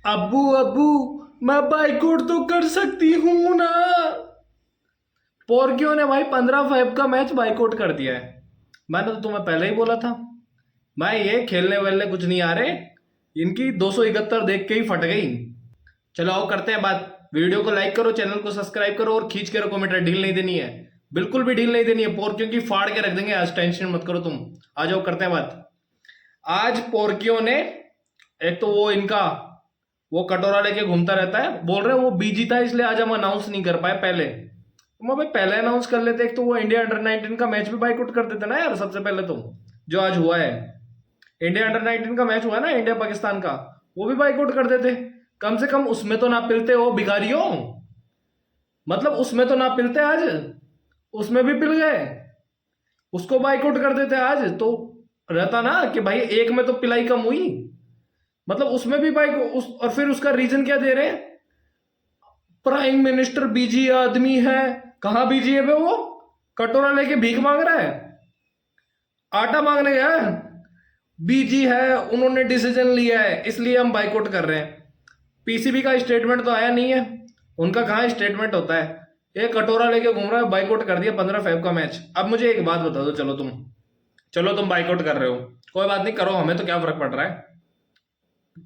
अब्बू अब्बू, मैं बाइकआउट तो कर सकती हूँ ना। पोर्कियो ने भाई 15 फेब का मैच बाइकआउट कर दिया है। मैंने तो तुम्हें पहले ही बोला था भाई, ये खेलने वेलने कुछ नहीं आ रहे। इनकी 271 देख के ही फट गई। चलो आओ करते हैं बात। वीडियो को लाइक करो, चैनल को सब्सक्राइब करो और खींच के रखो। मीटर ढील नहीं देनी है, बिल्कुल भी ढील नहीं देनी है। पोर्कियो की फाड़ के रख देंगे आज, टेंशन मत करो तुम। आ जाओ करते हैं बात। आज पोर्कियो ने, एक तो वो इनका वो कटोरा लेके घूमता रहता है, बोल रहे हैं वो बीजी था इसलिए आज हम अनाउंस नहीं कर पाए पहले। मैं भाई पहले अनाउंस कर लेते, एक तो वो इंडिया अंडर 19 का मैच भी बाइकआउट कर देते ना यार सबसे पहले तो। जो आज हुआ है, इंडिया अंडर 19 का मैच हुआ है ना इंडिया पाकिस्तान का, वो भी बाइकआउट कर देते। कम से कम उसमें तो ना पिलते हो भिखारियों, मतलब उसमें तो ना पिलते आज, उसमें भी पिल गए। उसको बाइकआउट कर देते आज तो रहता ना कि भाई एक में तो पिलाई कम हुई, मतलब उसमें भी बाइक और फिर उसका रीजन क्या दे रहे हैं, प्राइम मिनिस्टर बीजी आदमी है। कहां बीजी है बे वो? कटोरा लेके भीख मांग रहा है, आटा मांगने गया है। बीजी है, उन्होंने डिसीजन लिया है इसलिए हम बाइकआउट कर रहे हैं। पीसीबी का स्टेटमेंट तो आया नहीं है, उनका कहाँ स्टेटमेंट होता है। ये कटोरा लेके घूम रहा है, बाइकआउट कर दिया 15 फेब का मैच। अब मुझे एक बात बता दो, चलो तुम बाइकआउट कर रहे हो, कोई बात नहीं करो, हमें तो क्या फर्क पड़ रहा है।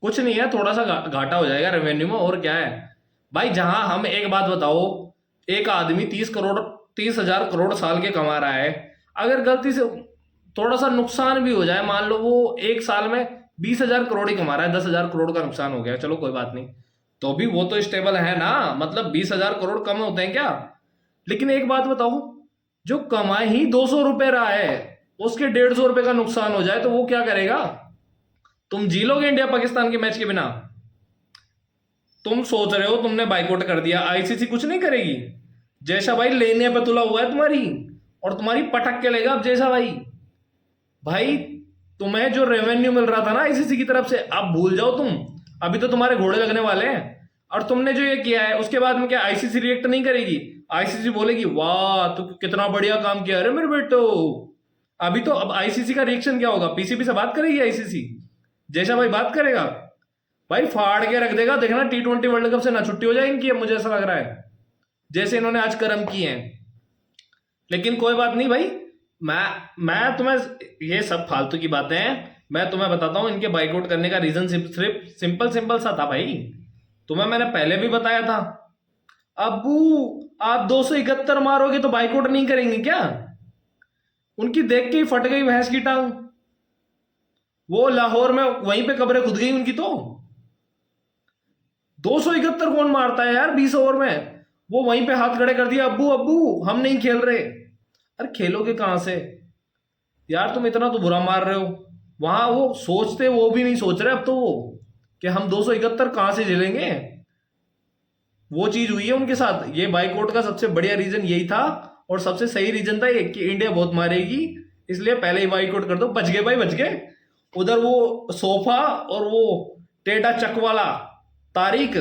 कुछ नहीं है, थोड़ा सा घाटा हो जाएगा रेवेन्यू में, और क्या है भाई। जहां हम, एक बात बताओ, एक आदमी 30 करोड़ 30,000 करोड़ साल के कमा रहा है, अगर गलती से थोड़ा सा नुकसान भी हो जाए, मान लो वो एक साल में 20,000 करोड़ ही कमा रहा है, 10,000 करोड़ का नुकसान हो गया, चलो कोई बात नहीं, तो भी वो तो स्टेबल है ना। मतलब 20,000 करोड़ कम होते हैं क्या? लेकिन एक बात बताओ, जो कमा ही 200 रुपए रहा है, उसके 150 रुपए का नुकसान हो जाए तो वो क्या करेगा? तुम जी लोगे इंडिया पाकिस्तान के मैच के बिना? तुम सोच रहे हो तुमने बाइकआउट कर दिया, आईसीसी कुछ नहीं करेगी? जैसा भाई लेने पे तुला हुआ है तुम्हारी, और तुम्हारी पटक के लेगा अब जैसा भाई। भाई तुम्हें जो रेवेन्यू मिल रहा था ना आईसीसी की तरफ से, अब भूल जाओ तुम। अभी तो तुम्हारे घोड़े लगने वाले हैं। और तुमने जो ये किया है उसके बाद में क्या आईसीसी रिएक्ट नहीं करेगी? आईसीसी बोलेगी वाह तू कितना बढ़िया काम किया रे मेरे बेटो। अभी तो अब आईसीसी का रिएक्शन क्या होगा? पीसीबी से बात करेगी आईसीसी? जैसा भाई बात करेगा, भाई फाड़ के रख देगा। देखना T20 वर्ल्ड कप से ना छुट्टी हो जाए इनकी, अब मुझे ऐसा लग रहा है जैसे इन्होंने आज कर्म किए हैं। लेकिन कोई बात नहीं भाई, मैं तुम्हें, ये सब फालतू की बातें हैं, मैं तुम्हें बताता हूं इनके बाइकआउट करने का रीजन सिर्फ सिंपल सिंपल सा था भाई। तुम्हें मैंने पहले भी बताया था, अब्बू आप 271 मारोगे तो बाइकआउट नहीं करेंगे क्या? उनकी देख के ही फट गई भैंस की टांग। वो लाहौर में वहीं पे कब्रें खुद गई उनकी तो। 271 कौन मारता है यार 20 ओवर में? वो वहीं पे हाथ खड़े कर दिया, अब्बू अब्बू हम नहीं खेल रहे। अरे खेलोगे कहां से यार, तुम इतना तो बुरा मार रहे हो। वहां वो सोचते, वो भी नहीं सोच रहे अब तो वो, कि हम 271 कहां से झेलेंगे। वो चीज हुई है उनके साथ। ये बाइकआउट का सबसे बढ़िया रीजन यही था, और सबसे सही रीजन था ये कि इंडिया बहुत मारेगी, इसलिए पहले ही बाइकआउट कर दो। बच गए भाई, बच गए। उधर वो सोफा और वो टेटा चक वाला तारिक,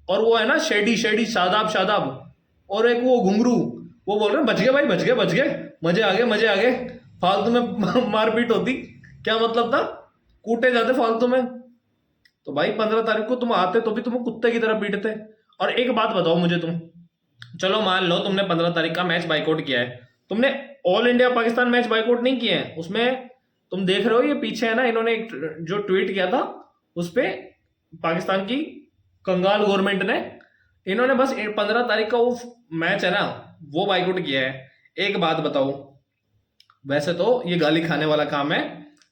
और वो है ना शेडी शेडी शादाब शादाब, और एक वो घुंगरू, वो बोल रहे हैं बच गए भाई, बच गए बच गए, मजे आ गए मजे आ गए। फालतू में मारपीट होती, क्या मतलब था? कूटे जाते फालतू में। तो भाई 15 तारीख को तुम आते तो भी तुम्हें कुत्ते की तरह पीटते। और एक बात बताओ मुझे तुम, चलो मान लो तुमने 15 तारीख का मैच बाइकआउट किया है, तुमने all India Pakistan match boycott नहीं किए हैं। उसमें तुम देख रहे हो ये पीछे है ना, इन्होंने एक जो ट्वीट किया था उस पे पाकिस्तान की कंगाल गवर्नमेंट ने, इन्होंने बस 15 तारीख का वो मैच है ना वो बाइकआउट किया है। एक बात बताओ, वैसे तो ये गाली खाने वाला काम है,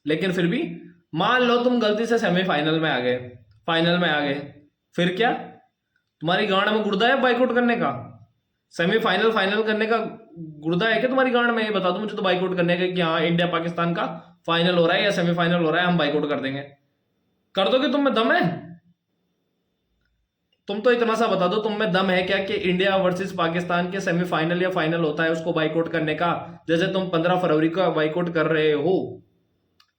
लेकिन फिर भी मान लो तुम गलती से सेमीफाइनल में आ गए, फाइनल में आ गए, फिर क्या? तुम्हारी गांड में गुर्दा है बाइकआउट करने का? सेमीफाइनल फाइनल करने का गुर्दा है क्या तुम्हारी गांड में? ये बता दो मुझे तो बाइकआउट करने का, कि हाँ इंडिया पाकिस्तान का फाइनल हो रहा है या सेमीफाइनल हो रहा है, हम बाइकआउट कर देंगे। कर दोगे? तुम में दम है? तुम तो इतना सा बता दो, तुम में दम है क्या कि इंडिया वर्सेस पाकिस्तान के सेमीफाइनल या फाइनल होता है उसको बाइकआउट करने का, जैसे तुम 15 फरवरी का बाइकआउट कर रहे हो।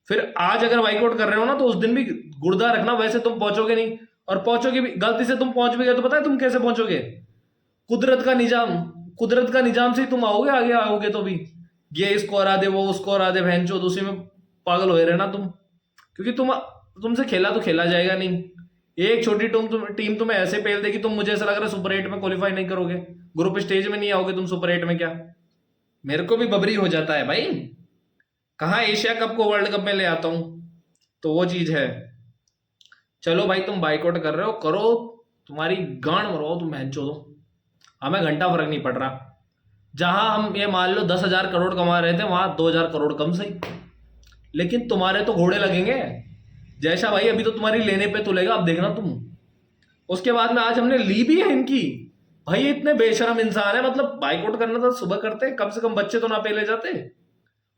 फिर आज अगर बाइकआउट कर रहे हो ना तो उस दिन भी गुर्दा रखना, वैसे तुम पहुंचोगे नहीं। और पहुंचोगे भी, गलती से तुम पहुंच भी गए तो पता है तुम कैसे पहुंचोगे? कुदरत का निजाम, कुदरत का निजाम से ही तुम आओगे, आगे आओगे तो भी ये इसको हरा दे, वो उसको हरा दे, बहन चोद उसी में पागल हो रहे ना तुम। क्योंकि तुमसे खेला तो खेला जाएगा नहीं, एक छोटी टीम तुम्हें ऐसे पेल देगी, तुम मुझे ऐसा लग रहा है सुपर 8 में क्वालिफाई नहीं करोगे, ग्रुप स्टेज में नहीं आओगे तुम सुपर 8 में क्या। मेरे को भी बबरी हो जाता है भाई, कहाँ एशिया कप को वर्ल्ड कप में ले आता हूं, तो वो चीज है। चलो भाई तुम बाइकआउट कर रहे हो, करो, तुम्हारी गांड मरवाओ तुम बहन चोदो, हमें घंटा फर्क नहीं पड़ रहा। जहां हम ये मान लो 10,000 करोड़ कमा रहे थे, वहां 2,000 करोड़ कम सही, लेकिन तुम्हारे तो घोड़े लगेंगे। जैसा भाई अभी तो तुम्हारी लेने पे तुलेगा, अब देखना तुम। उसके बाद में आज हमने ली भी है इनकी। भाई ये इतने बेशरम इंसान है, मतलब बाइकआउट करना तो सुबह करते, कम से कम बच्चे तो ना पेले जाते।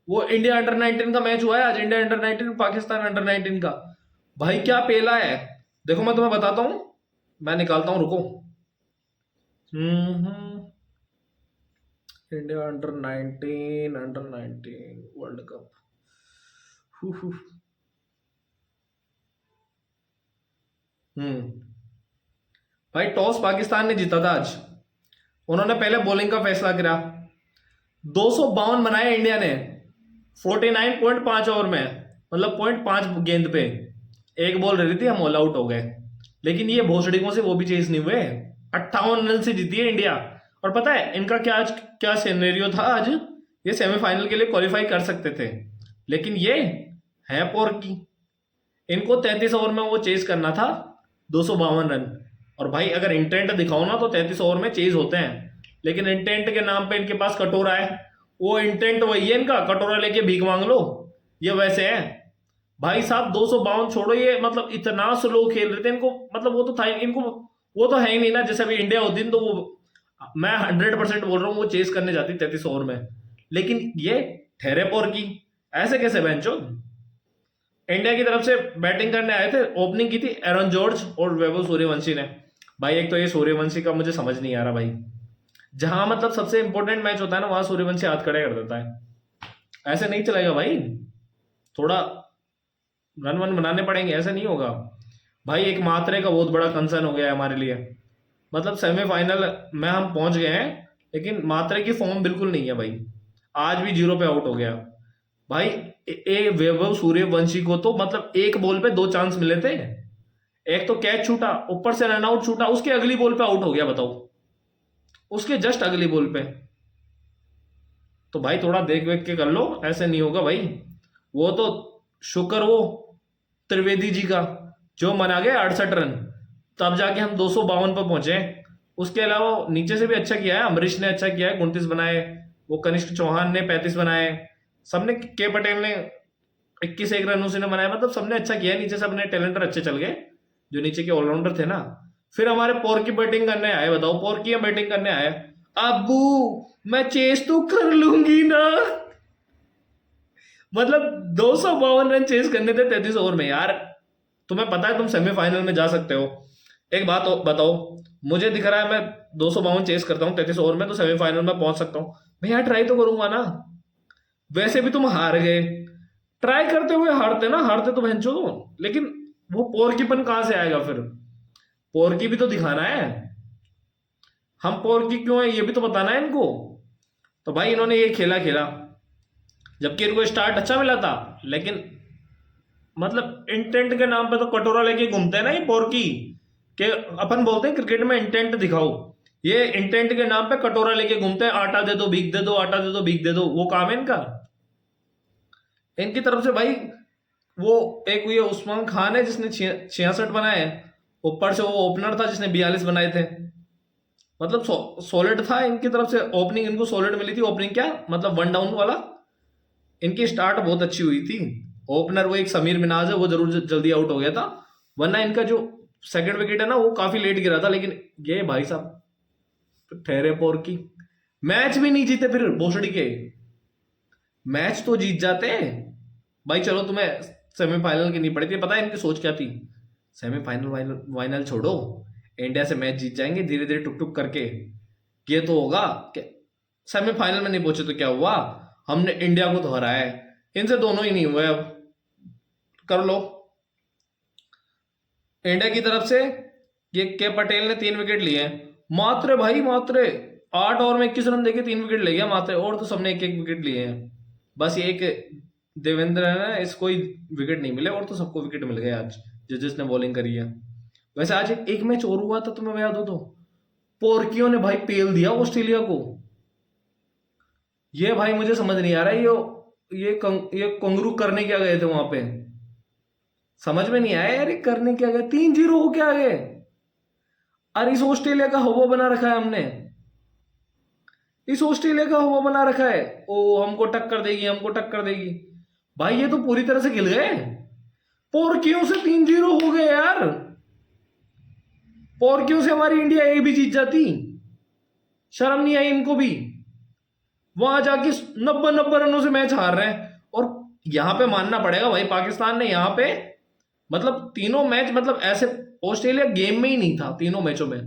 वो इंडिया अंडर 19 का मैच हुआ है आज, इंडिया अंडर 19 पाकिस्तान अंडर 19 का। भाई क्या पेला है, देखो मैं तुम्हें बताता हूं, मैं निकालता हूं, रुको। India under 19 world cup. हम्म भाई टॉस पाकिस्तान ने जीता था आज। उन्होंने पहले बॉलिंग का फैसला करा, 252 बनाए इंडिया ने 49.5 ओवर में, मतलब 0.5 गेंद पे, एक बॉल रही थी, हम ऑल आउट हो गए। लेकिन ये भोसड़ियों से वो भी चेस नहीं हुए, 58 रन से जीती है इंडिया। और पता है इनका क्या आज क्या सिनेरियो था आज, ये सेमीफाइनल के लिए क्वालिफाई कर सकते थे, लेकिन ये है पोर की, इनको 33 ओवर में वो चेज करना था 252 रन। और भाई अगर इंटेंट दिखाओ ना तो 33 ओवर में चेज होते हैं, लेकिन इंटेंट के नाम पे इनके पास कटोरा है, वो इंटेंट वही है इनका, कटोरा लेके भीख मांग लो, ये वैसे है। भाई साहब 252 छोड़ो, ये मतलब इतना स्लो खेल रहे थे, इनको मतलब वो तो था इनको, वो तो है ही नहीं ना, जैसे अभी इंडिया होती तो वो, मैं 100% बोल रहा हूँ, वो चेस करने जाती 33 ओवर में, लेकिन ये ठहरे पोर की, ऐसे कैसे बेंचो। इंडिया की तरफ से बैटिंग करने आए थे, ओपनिंग की थी एरन जॉर्ज और वैभव सूर्यवंशी ने। भाई एक तो ये सूर्यवंशी का मुझे समझ नहीं आ रहा भाई, जहां मतलब सबसे इंपॉर्टेंट मैच होता है ना, वहां सूर्यवंशी हाथ खड़े कर देता है। ऐसे नहीं चलेगा भाई, थोड़ा रन वन बनाने पड़ेंगे, ऐसे नहीं होगा। भाई एक मात्रे का बहुत बड़ा कंसर्न हो गया है हमारे लिए, मतलब सेमीफाइनल में हम पहुंच गए हैं, लेकिन मात्रे की फॉर्म बिल्कुल नहीं है भाई, आज भी 0 पे आउट हो गया। भाई वैभव सूर्यवंशी को तो मतलब एक बॉल पे 2 चांस मिले थे, एक तो कैच छूटा, ऊपर से रन आउट छूटा, उसके अगली बॉल पे आउट हो गया, बताओ, उसके जस्ट अगली बॉल पे। तो भाई थोड़ा देख वेख के कर लो, ऐसे नहीं होगा भाई। वो तो शुक्र वो त्रिवेदी जी का, जो मना गए 68 रन, तब जाके हम 252 पर पहुंचे। उसके अलावा नीचे से भी अच्छा किया है, अमरीश ने अच्छा किया है, 29 बनाए, वो कनिष्क चौहान ने 35 बनाए, सबने, के पटेल ने 21 एक रन उसी ने बनाया, मतलब सबने अच्छा किया है, नीचे से अपने टैलेंटर अच्छे चल गए, जो नीचे के ऑलराउंडर थे ना। फिर हमारे पोर की बैटिंग करने आए, बताओ पोर की बैटिंग करने आए, अबू मैं चेस तो कर लूंगी ना, मतलब 252 रन चेस करने थे 33 ओवर में यार। तुम्हें पता है तुम सेमीफाइनल में जा सकते हो, एक बात बताओ, मुझे दिख रहा है मैं 252 चेस करता हूँ 33 ओवर में तो सेमीफाइनल में पहुंच सकता हूँ, मैं यार ट्राई तो करूंगा ना। वैसे भी तुम हार गए, ट्राई करते हुए हारते ना, हारते तो भैंचो दो, लेकिन वो पोरकीपन कहां से आएगा फिर, पोरकी भी तो दिखाना है, हम पोरकी क्यों है ये भी तो बताना है इनको। तो भाई इन्होंने ये खेला खेला, जबकि इनको स्टार्ट अच्छा मिला था, लेकिन मतलब इंटेंट के नाम पे तो कटोरा लेके घूमते हैं ना ये पोरकी, के अपन बोलते हैं क्रिकेट में इंटेंट दिखाओ, ये इंटेंट के नाम पे कटोरा लेके घूमते हैं, आटा दे दो भीख दे दो, आटा दे दो भीख दे दो, वो काम है इनका। इनकी तरफ से भाई वो एक ये उस्मान खान है जिसने 66 बनाए, ऊपर से वो ओपनर था जिसने 42 बनाए थे, मतलब सॉलिड था इनकी तरफ से, ओपनिंग इनको सॉलिड मिली थी, ओपनिंग क्या मतलब वन डाउन वाला, इनकी स्टार्ट बहुत अच्छी हुई थी। ओपनर वो एक समीर मिनाज है, वो जरूर जल्दी आउट हो गया था, वरना इनका जो सेकंड विकेट है ना वो काफी लेट गिरा था, लेकिन ये भाई साहब ठहरे पोर की, मैच भी नहीं जीते फिर भोसड़ी के, मैच तो जीत जाते हैं भाई। चलो तुम्हें सेमीफाइनल की नहीं पड़ी थी, पता है इनकी सोच क्या थी, सेमीफाइनल फाइनल फाइनल छोड़ो, इंडिया से मैच जीत जाएंगे धीरे धीरे टुक टुक करके, ये तो होगा कि सेमीफाइनल में नहीं पहुंचे तो क्या हुआ, हमने इंडिया को तो हराया है, इनसे दोनों ही नहीं हुए, अब कर लो। इंडिया की तरफ से ये के पटेल ने 3 विकेट लिए हैं, मात्र भाई मात्र 8 ओवर में 21 रन देके 3 विकेट ले गया मात्र, और तो सबने एक एक विकेट लिए हैं, बस ये एक देवेंद्र है ना, इसको ही विकेट नहीं मिले, और तो सबको विकेट मिल गए आज, जिसने बॉलिंग करी है। वैसे आज एक मैच और हुआ था, तुम्हें याद हो तो, पोर्कियो ने भाई पेल दिया ऑस्ट्रेलिया को। ये भाई मुझे समझ नहीं आ रहा है, ये कंगरू करने क्या गए थे वहां पे, समझ में नहीं आया यार, ये करने क्या गए, 3-0 हो क्या गए। अरे इस ऑस्ट्रेलिया का हवा बना रखा है हमने, इस ऑस्ट्रेलिया का हवा बना रखा है, ओ हमको टक्कर देगी, हमको टक्कर देगी। भाई ये तो पूरी तरह से गिल गए, पोर्कियों से 3-0 हो गए यार। पोर्कियों से हमारी इंडिया ए भी जीत जाती, शर्म नहीं आई इनको भी। वहां जाके 90 रनों से मैच हार रहे हैं। और यहां पे मानना पड़ेगा भाई, पाकिस्तान ने यहाँ पे मतलब तीनों मैच, मतलब ऐसे ऑस्ट्रेलिया गेम में ही नहीं था तीनों मैचों में।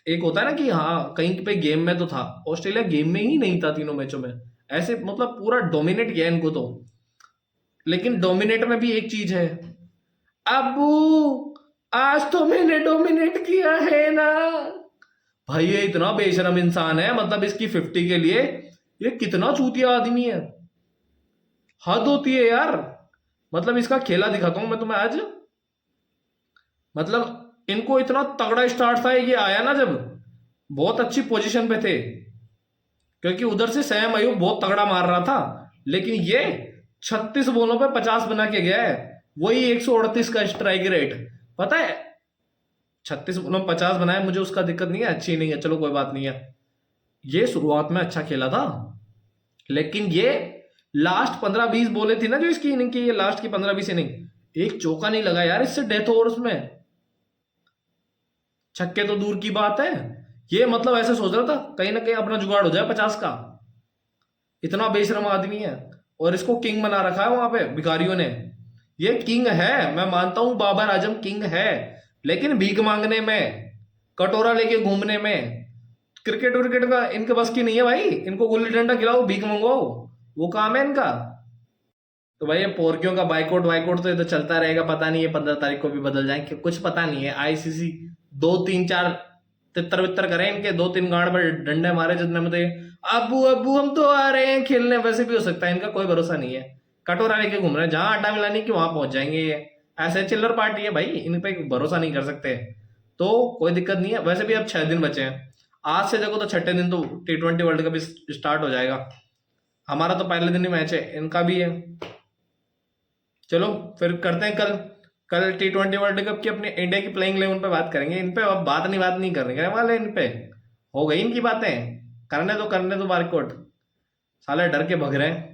एक होता है ना कि हाँ कहीं पे गेम में तो था, ऑस्ट्रेलिया गेम में ही नहीं था तीनों मैचों में। ऐसे मतलब पूरा डोमिनेट किया इनको तो। लेकिन डोमिनेट में भी एक चीज है, अबू आज तो मैंने डोमिनेट किया है ना। भाई ये इतना बेशरम इंसान है, मतलब इसकी 50 के लिए ये कितना चूतिया आदमी है, हद होती है यार। मतलब इसका खेला दिखाता हूं मैं तुम्हें आज। मतलब इनको इतना तगड़ा स्टार्ट था, ये आया ना जब, बहुत अच्छी पोजीशन पे थे, क्योंकि उधर से सैम अयूब बहुत तगड़ा मार रहा था। लेकिन ये 36 बॉलों पे 50 बना के गया है, वही 138 का स्ट्राइक रेट। पता है 36 बॉलों में 50 बनाए, मुझे उसका दिक्कत नहीं है, अच्छी नहीं है, चलो कोई बात नहीं है। ये शुरुआत में अच्छा खेला था, लेकिन ये लास्ट 15-20 बोले थी ना जो इसकी इनिंग की, ये लास्ट की 15-20 इनिंग, एक चौका नहीं लगा यार इससे डेथ ओवर्स में। छक्के तो दूर की बात है, ये मतलब ऐसे सोच रहा था कहीं ना कहीं अपना जुगाड़ हो जाए 50 का। इतना बेशरम आदमी है, और इसको किंग बना रखा है वहां पे भिखारियों ने। ये किंग है, मैं मानता हूं बाबर आजम किंग है, लेकिन भीख मांगने में, कटोरा लेके घूमने में, क्रिकेट विकेट का इनके बस की नहीं है भाई। इनको गुल्ली डंडा खिलाओ, भीख मंगवाओ, वो काम है इनका। तो भाई ये पोर्कियों का बाइकआउट वाइकआउट तो ये तो चलता रहेगा, पता नहीं है 15 तारीख को भी बदल जाए कि कुछ पता नहीं है। आईसीसी 2-3-4 तितर बितर करें इनके, 2-3 गांड पर डंडे मारे जितने में, अबू अबू हम तो आ रहे हैं खेलने, वैसे भी हो सकता है, इनका कोई भरोसा नहीं है। कटोरा लेके घूम रहे हैं, जहां आटा मिलाने की वहां पहुंच जाएंगे ये। ऐसे चिल्लर पार्टी है भाई, इन पे भरोसा नहीं कर सकते। तो कोई दिक्कत नहीं है, वैसे भी अब 6 दिन बचे हैं। आज से देखो तो छठे दिन तो T20 वर्ल्ड कप स्टार्ट हो जाएगा। हमारा तो पहले दिन ही मैच है, इनका भी है। चलो फिर करते हैं कल, T20 वर्ल्ड कप की अपने इंडिया की प्लेइंग 11 पे बात करेंगे। इन पे अब बात नहीं करने वाले, इन पे हो गई इनकी बातें, करने दो बारकोट, साले डर के भग रहे हैं।